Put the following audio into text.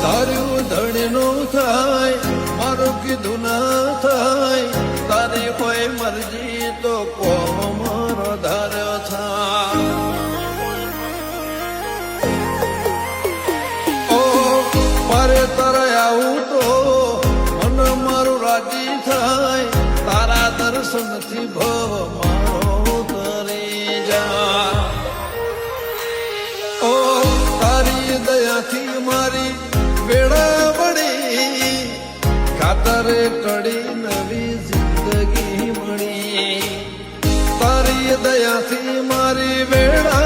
ધાર્યું ધણીનું થાય મારું કીધું ના થાય તારી કોઈ મરજી તો કોમ મારો ધાર્યો થાય ઓ મારે તારે આવું તો મન મારું રાજી થાય તારા દર્શનથી ભવ મારો તરી જા ઓ તારી દયાથી મારી વેળા વળી ખાતરે કડી નવી જિંદગી મળી તારી દયાથી મારી વેળા